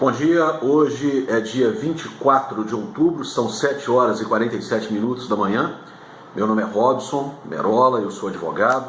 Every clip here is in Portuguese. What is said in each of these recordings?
Bom dia, hoje é dia 24 de outubro, são 7 horas e 47 minutos da manhã. Meu nome é Robson Merola, eu sou advogado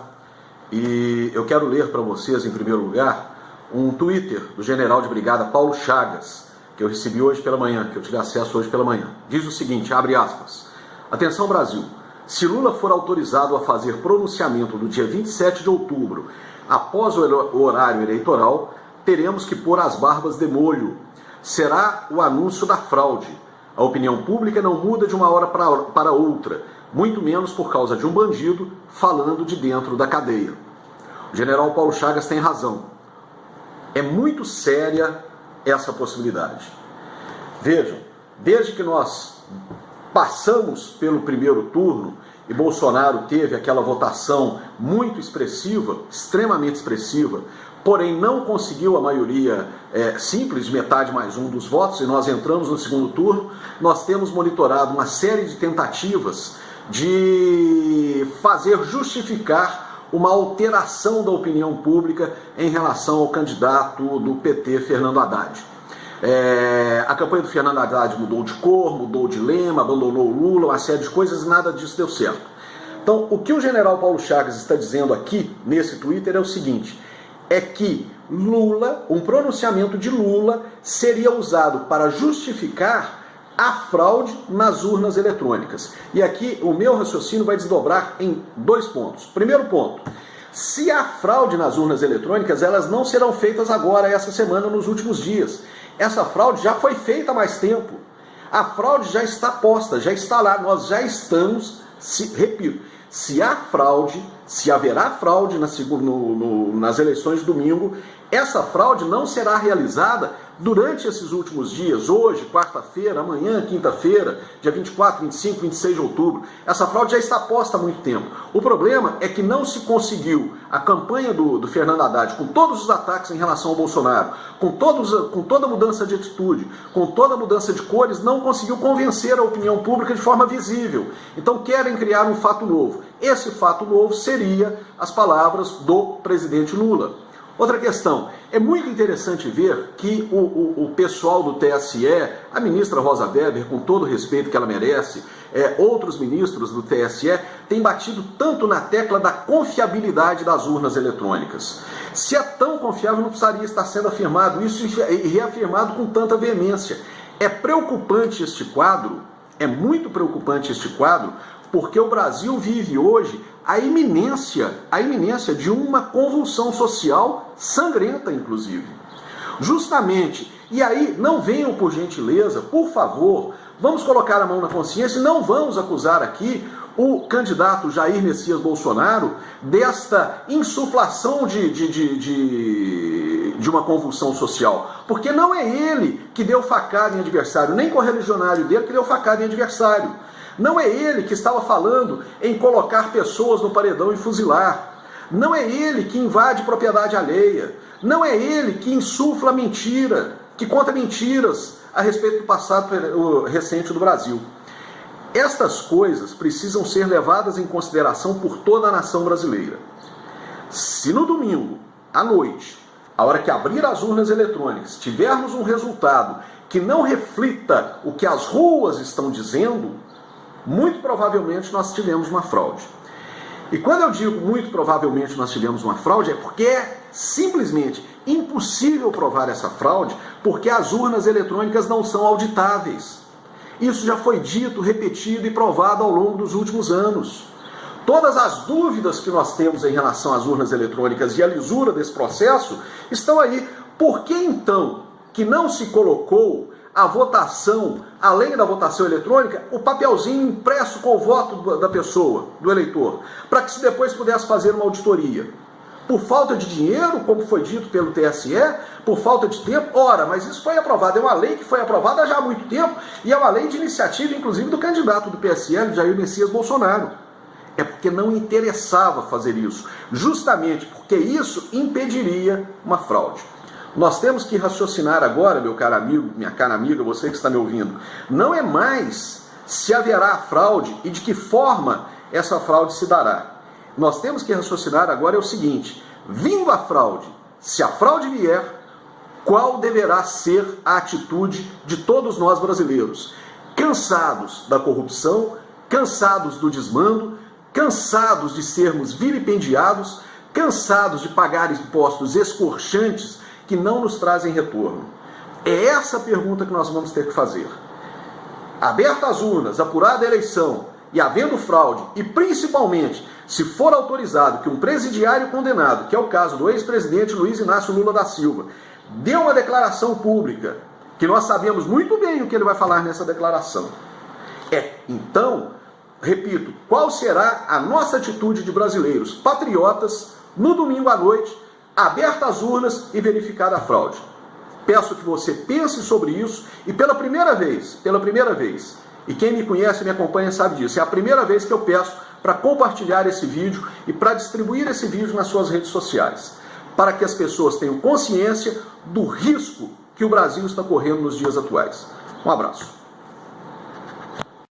e eu quero ler para vocês, em primeiro lugar, um Twitter do general de brigada Paulo Chagas, que eu recebi hoje pela manhã, que eu tive acesso hoje pela manhã. Diz o seguinte, abre aspas, atenção Brasil, se Lula for autorizado a fazer pronunciamento no dia 27 de outubro, após o horário eleitoral, teremos que pôr as barbas de molho. Será o anúncio da fraude. A opinião pública não muda de uma hora para outra, muito menos por causa de um bandido falando de dentro da cadeia. O general Paulo Chagas tem razão. É muito séria essa possibilidade. Vejam, desde que nós passamos pelo primeiro turno e Bolsonaro teve aquela votação muito expressiva, extremamente expressiva, porém não conseguiu a maioria simples, de metade mais um dos votos, e nós entramos no segundo turno, nós temos monitorado uma série de tentativas de fazer justificar uma alteração da opinião pública em relação ao candidato do PT, Fernando Haddad. A campanha do Fernando Haddad mudou de cor, mudou de lema, abandonou o Lula, uma série de coisas, e nada disso deu certo. Então, o que o general Paulo Chagas está dizendo aqui, nesse Twitter, é o seguinte, é que Lula, um pronunciamento de Lula, seria usado para justificar a fraude nas urnas eletrônicas. E aqui o meu raciocínio vai desdobrar em 2 pontos. Primeiro ponto, se há fraude nas urnas eletrônicas, elas não serão feitas agora, essa semana, nos últimos dias. Essa fraude já foi feita há mais tempo. A fraude já está posta, já está lá. Nós já estamos, repito, se há fraude, se haverá fraude nas eleições de domingo, essa fraude não será realizada durante esses últimos dias, hoje, quarta-feira, amanhã, quinta-feira, dia 24, 25, 26 de outubro. Essa fraude já está posta há muito tempo. O problema é que não se conseguiu a campanha do Fernando Haddad, com todos os ataques em relação ao Bolsonaro, com toda a mudança de atitude, com toda a mudança de cores, não conseguiu convencer a opinião pública de forma visível. Então querem criar um fato novo. Esse fato novo seria as palavras do presidente Lula. Outra questão, é muito interessante ver que o pessoal do TSE, a ministra Rosa Weber, com todo o respeito que ela merece, outros ministros do TSE, têm batido tanto na tecla da confiabilidade das urnas eletrônicas. Se é tão confiável, não precisaria estar sendo afirmado isso e reafirmado com tanta veemência. É preocupante este quadro, é muito preocupante este quadro, porque o Brasil vive hoje a iminência de uma convulsão social sangrenta, inclusive. Justamente, e aí não venham por gentileza, por favor, vamos colocar a mão na consciência e não vamos acusar aqui o candidato Jair Messias Bolsonaro desta insuflação de uma convulsão social. Porque não é ele que deu facada em adversário, nem correligionário dele que deu facada em adversário. Não é ele que estava falando em colocar pessoas no paredão e fuzilar. Não é ele que invade propriedade alheia. Não é ele que insufla mentira, que conta mentiras a respeito do passado recente do Brasil. Estas coisas precisam ser levadas em consideração por toda a nação brasileira. Se no domingo, à noite, a hora que abrir as urnas eletrônicas, tivermos um resultado que não reflita o que as ruas estão dizendo, muito provavelmente nós tivemos uma fraude. E quando eu digo muito provavelmente nós tivemos uma fraude, é porque é simplesmente impossível provar essa fraude, porque as urnas eletrônicas não são auditáveis. Isso já foi dito, repetido e provado ao longo dos últimos anos. Todas as dúvidas que nós temos em relação às urnas eletrônicas e a lisura desse processo estão aí. Por que então que não se colocou a votação, além da votação eletrônica, o papelzinho impresso com o voto da pessoa, do eleitor, para que se depois pudesse fazer uma auditoria? Por falta de dinheiro, como foi dito pelo TSE, por falta de tempo? Ora, mas isso foi aprovado, é uma lei que foi aprovada já há muito tempo, e é uma lei de iniciativa, inclusive, do candidato do PSL, Jair Messias Bolsonaro. É porque não interessava fazer isso, justamente porque isso impediria uma fraude. Nós temos que raciocinar agora, meu caro amigo, minha cara amiga, você que está me ouvindo, não é mais se haverá fraude e de que forma essa fraude se dará. Nós temos que raciocinar agora é o seguinte, vindo a fraude, se a fraude vier, qual deverá ser a atitude de todos nós brasileiros, cansados da corrupção, cansados do desmando, cansados de sermos vilipendiados, cansados de pagar impostos escorchantes que não nos trazem retorno. É essa a pergunta que nós vamos ter que fazer. Abertas as urnas, apurada a eleição e havendo fraude, e principalmente se for autorizado que um presidiário condenado, que é o caso do ex-presidente Luiz Inácio Lula da Silva, dê uma declaração pública, que nós sabemos muito bem o que ele vai falar nessa declaração. Então, repito, qual será a nossa atitude de brasileiros patriotas no domingo à noite, abertas as urnas e verificada a fraude? Peço que você pense sobre isso e pela primeira vez, e quem me conhece e me acompanha sabe disso, é a primeira vez que eu peço para compartilhar esse vídeo e para distribuir esse vídeo nas suas redes sociais, para que as pessoas tenham consciência do risco que o Brasil está correndo nos dias atuais. Um abraço.